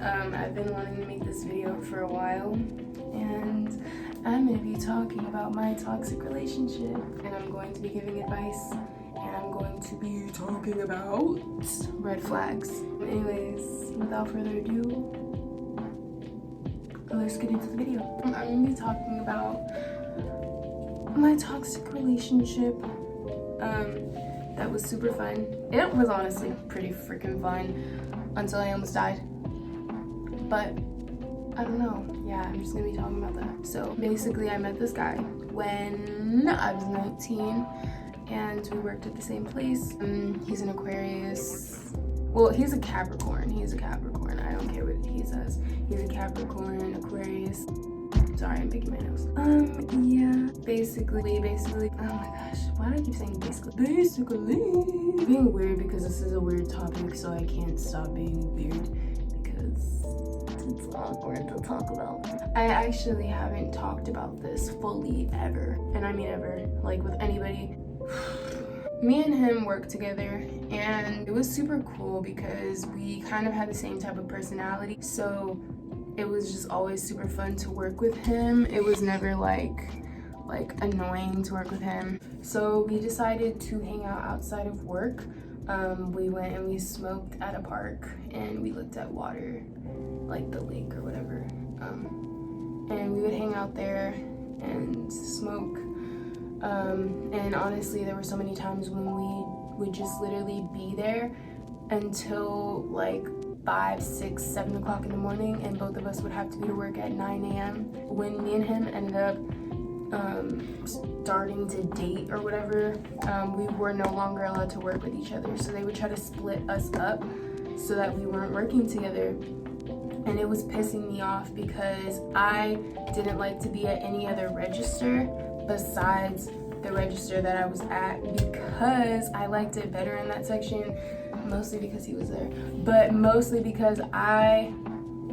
I've been wanting to make this video for a while, and I'm going to be talking about my toxic relationship, and I'm going to be giving advice, and I'm going to be talking about red flags. Anyways, without further ado, let's get into the video. I'm going to be talking about my toxic relationship. That was super fun. It was honestly pretty freaking fun until I almost died. But I don't know. Yeah, I'm just gonna be talking about that. So basically, I met this guy when I was 19, and we worked at the same place. He's an Aquarius. Well, he's a Capricorn. He's a Capricorn. I don't care what he says. He's a Capricorn, Aquarius. Sorry, I'm picking my nose. Yeah. Basically, oh my gosh, why do I keep saying basically? Being weird because this is a weird topic, so I can't stop being weird because it's awkward to talk about. I actually haven't talked about this fully ever, and I mean ever, like with anybody. Me and him worked together, and it was super cool because we kind of had the same type of personality, so it was just always super fun to work with him. It was never like annoying to work with him. So we decided to hang out outside of work. We went and we smoked at a park, and we looked at water, like the lake or whatever. And we would hang out there and smoke. And honestly, there were so many times when we would just literally be there until like 5, 6, 7 o'clock in the morning, and both of us would have to be to work at 9 a.m. When me and him ended up starting to date or whatever, we were no longer allowed to work with each other, so they would try to split us up so that we weren't working together. And it was pissing me off because I didn't like to be at any other register besides the register that I was at, because I liked it better in that section, mostly because he was there, but mostly because I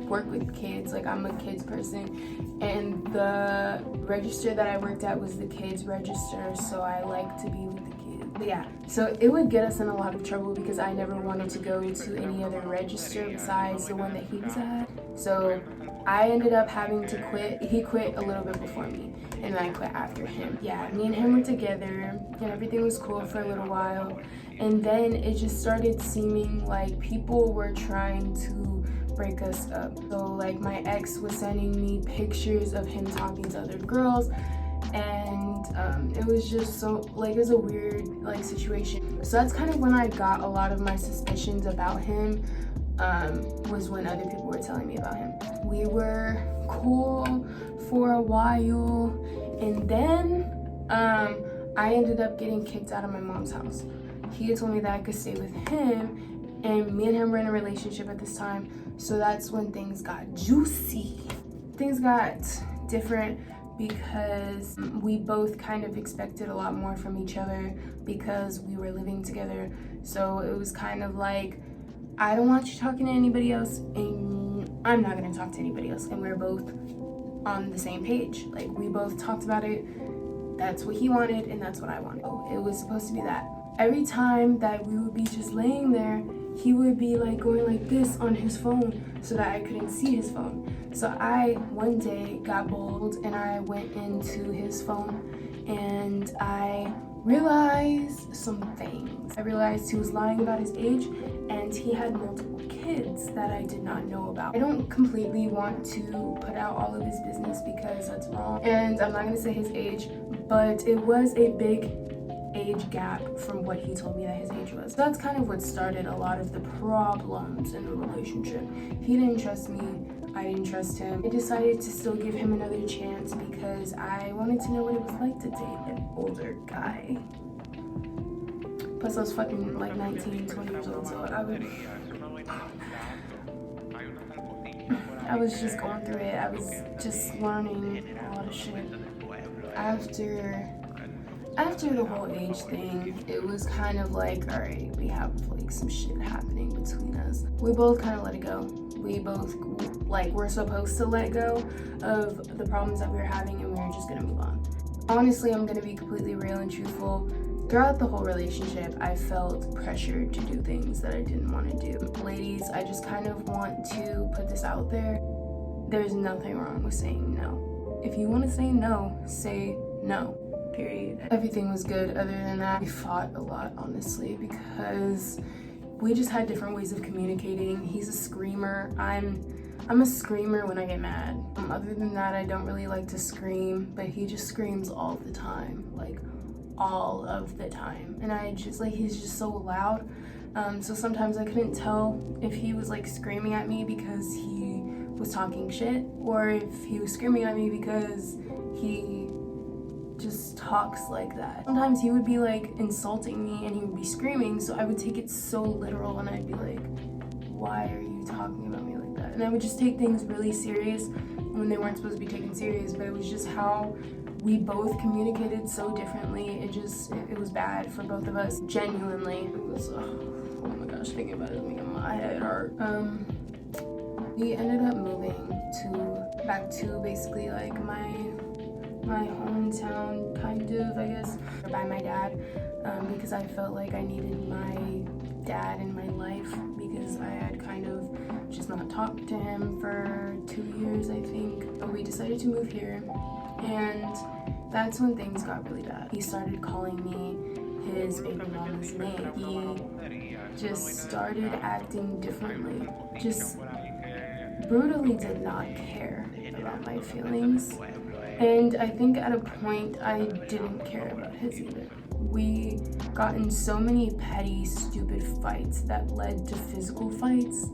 work with kids. Like, I'm a kids person, and the register that I worked at was the kids register, so I like to be with the kids. But yeah, so it would get us in a lot of trouble because I never wanted to go to any other register besides the one that he was at. So I ended up having to quit. He quit a little bit before me, and I quit after him. Yeah, me and him were together, and everything was cool for a little while. And then it just started seeming like people were trying to break us up. So like my ex was sending me pictures of him talking to other girls, and it was just so like, it was a weird like situation. So that's kind of when I got a lot of my suspicions about him, was when other people were telling me about him. We were cool for a while, and then I ended up getting kicked out of my mom's house. He had told me that I could stay with him, and me and him were in a relationship at this time, so that's when things got juicy. Things got different because we both kind of expected a lot more from each other because we were living together. So it was kind of like, I don't want you talking to anybody else, and I'm not gonna talk to anybody else, and we're both on the same page. Like, we both talked about it. That's what he wanted, and that's what I wanted. It was supposed to be that. Every time that we would be just laying there, he would be like going like this on his phone so that I couldn't see his phone. So I one day got bold, and I went into his phone, and I realized some things. I realized he was lying about his age, and he had multiple kids that I did not know about. I don't completely want to put out all of his business because that's wrong, and I'm not gonna say his age, but it was a big age gap from what he told me that his age was. So that's kind of what started a lot of the problems in the relationship. He didn't trust me, I didn't trust him. I decided to still give him another chance because I wanted to know what it was like to date an older guy. Plus I was fucking like 19, 20 years old, so I was just going through it. I was just learning a lot of shit. After the whole age thing, it was kind of like, all right, we have like some shit happening between us. We both kind of let it go. We both like were supposed to let go of the problems that we were having, and we were just gonna move on. Honestly, I'm gonna be completely real and truthful. Throughout the whole relationship, I felt pressured to do things that I didn't want to do. Ladies, I just kind of want to put this out there. There's nothing wrong with saying no. If you want to say no, say no. Period. Everything was good other than that. We fought a lot, honestly, because we just had different ways of communicating. He's a screamer. I'm a screamer when I get mad. Other than that, I don't really like to scream, but he just screams all the time, like all of the time. And I just like, he's just so loud. So sometimes I couldn't tell if he was like screaming at me because he was talking shit, or if he was screaming at me because he just talks like that. Sometimes he would be like insulting me and he would be screaming, so I would take it so literal and I'd be like, why are you talking about me like that? And I would just take things really serious when they weren't supposed to be taken serious, but it was just how we both communicated so differently. It was bad for both of us. Genuinely, it was, oh my gosh, thinking about it is making my head hurt. We ended up moving back to basically like my hometown, kind of, I guess, by my dad, because I felt like I needed my dad in my life, because I had kind of just not talked to him for 2 years, I think. But we decided to move here, and that's when things got really bad. He started calling me his baby mama's name. He just started acting differently, just brutally did not care about my feelings. And I think at a point I didn't care about his either. We got in so many petty, stupid fights that led to physical fights.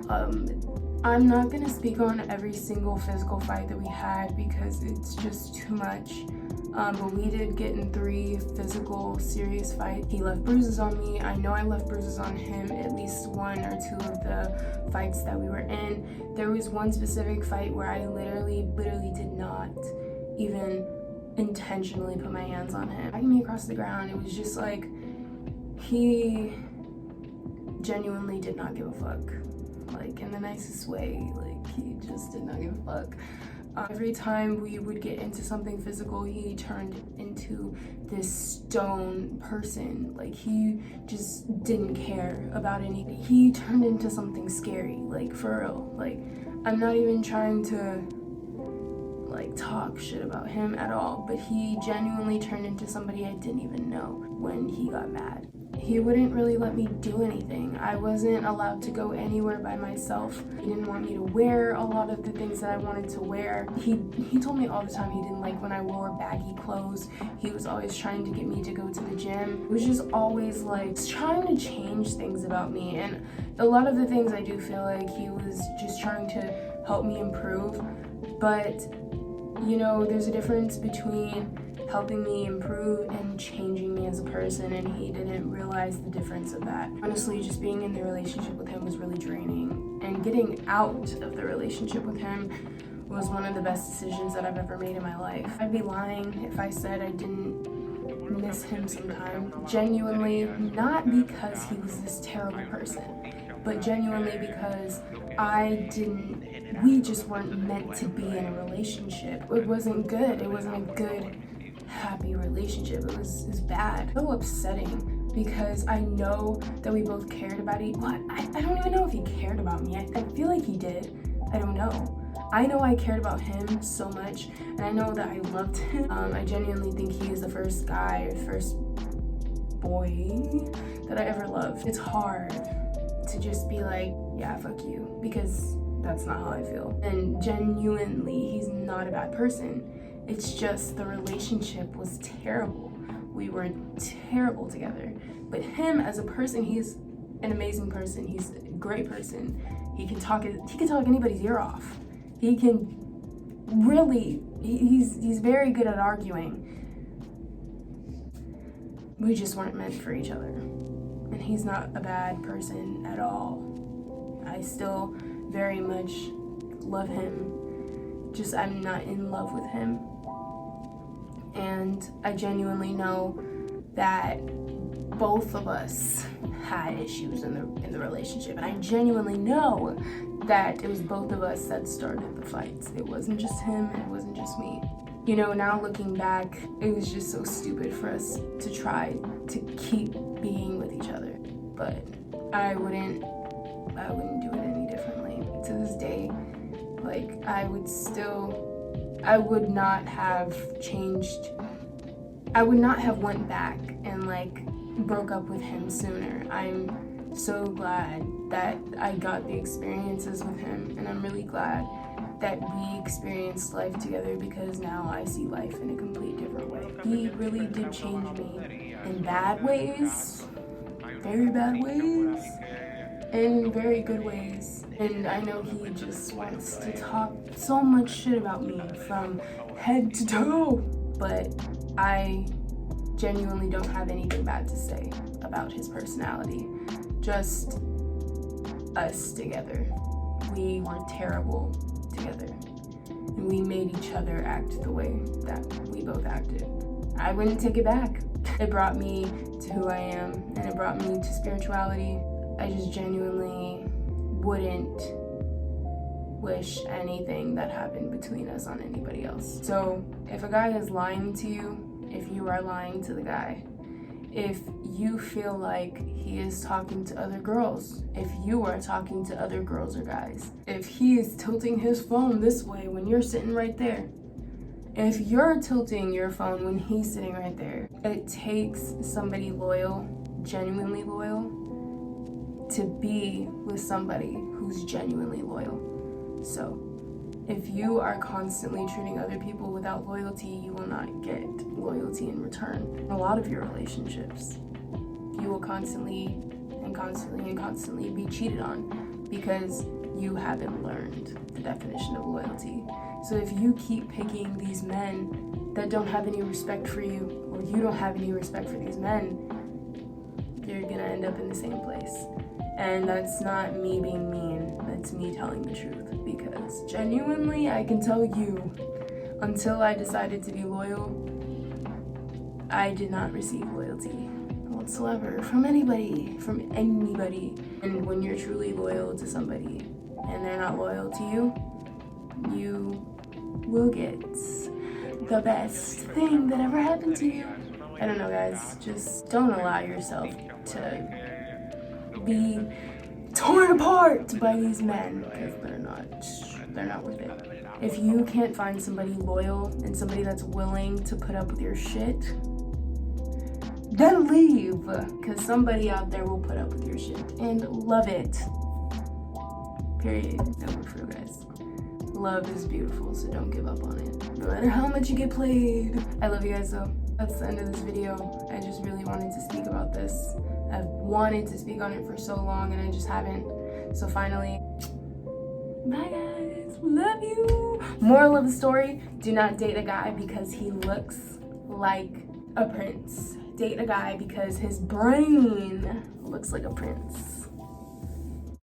I'm not gonna speak on every single physical fight that we had because it's just too much. But we did get in 3 physical, serious fights. He left bruises on me. I know I left bruises on him, at least 1 or 2 of the fights that we were in. There was one specific fight where I literally did not even intentionally put my hands on him. Dragging me across the ground, it was just like, he genuinely did not give a fuck. Like, in the nicest way, like, he just did not give a fuck. Every time we would get into something physical, he turned into this stone person. Like, he just didn't care about anything. He turned into something scary, like, for real. Like, I'm not even trying to, like, talk shit about him at all, but he genuinely turned into somebody I didn't even know when he got mad. He wouldn't really let me do anything. I wasn't allowed to go anywhere by myself. He didn't want me to wear a lot of the things that I wanted to wear. He told me all the time he didn't like when I wore baggy clothes. He was always trying to get me to go to the gym. It was just always like trying to change things about me. And a lot of the things I do feel like he was just trying to help me improve. But, you know, there's a difference between helping me improve and changing me as a person, and he didn't realize the difference of that. Honestly, just being in the relationship with him was really draining, and getting out of the relationship with him was one of the best decisions that I've ever made in my life. I'd be lying if I said I didn't miss him sometime. Genuinely, not because he was this terrible person, but genuinely because we just weren't meant to be in a relationship. It wasn't good. It wasn't a good, happy relationship. It was bad. So upsetting because I know that we both cared about each other. I don't even know if he cared about me. I feel like he did. I don't know. I know I cared about him so much, and I know that I loved him. I genuinely think he is the first boy that I ever loved. It's hard to just be like, yeah, fuck you, because that's not how I feel. And genuinely, he's not a bad person. It's just the relationship was terrible. We were terrible together. But him as a person, he's an amazing person. He's a great person. He can talk anybody's ear off. He can really, he's very good at arguing. We just weren't meant for each other. And he's not a bad person at all. I still very much love him. Just I'm not in love with him. And I genuinely know that both of us had issues in the relationship. And I genuinely know that it was both of us that started the fights. It wasn't just him, and it wasn't just me. You know, now looking back, it was just so stupid for us to try to keep being with each other. But I wouldn't do it any differently. To this day, like, I would not have changed. I would not have went back and like broke up with him sooner. I'm so glad that I got the experiences with him, and I'm really glad that we experienced life together, because now I see life in a complete different way. He really did change me in bad ways, very bad ways, in very good ways. And I know he just wants to talk so much shit about me from head to toe, but I genuinely don't have anything bad to say about his personality. Just us together. We were terrible together, and we made each other act the way that we both acted. I wouldn't take it back. It brought me to who I am, and it brought me to spirituality. I just genuinely wouldn't wish anything that happened between us on anybody else. So if a guy is lying to you, if you are lying to the guy, if you feel like he is talking to other girls, if you are talking to other girls or guys, if he is tilting his phone this way when you're sitting right there, if you're tilting your phone when he's sitting right there, it takes somebody loyal, genuinely loyal, to be with somebody who's genuinely loyal. So if you are constantly treating other people without loyalty, you will not get loyalty in return. In a lot of your relationships, you will constantly be cheated on because you haven't learned the definition of loyalty. So if you keep picking these men that don't have any respect for you, or you don't have any respect for these men, you're gonna end up in the same place. And that's not me being mean, that's me telling the truth, because genuinely I can tell you, until I decided to be loyal, I did not receive loyalty whatsoever from anybody. And when you're truly loyal to somebody and they're not loyal to you, you will get the best thing that ever happened to you. I don't know, guys, just don't allow yourself to be torn apart by these men, because they're not worth it. If you can't find somebody loyal and somebody that's willing to put up with your shit, then leave, because somebody out there will put up with your shit and love it. Period. No, for real, guys. Love is beautiful, so don't give up on it, no matter how much you get played. I love you guys, though. That's the end of this video. I just really wanted to speak about this. I've wanted to speak on it for so long, and I just haven't. So finally, bye guys, love you. Moral of the story, do not date a guy because he looks like a prince. Date a guy because his brain looks like a prince.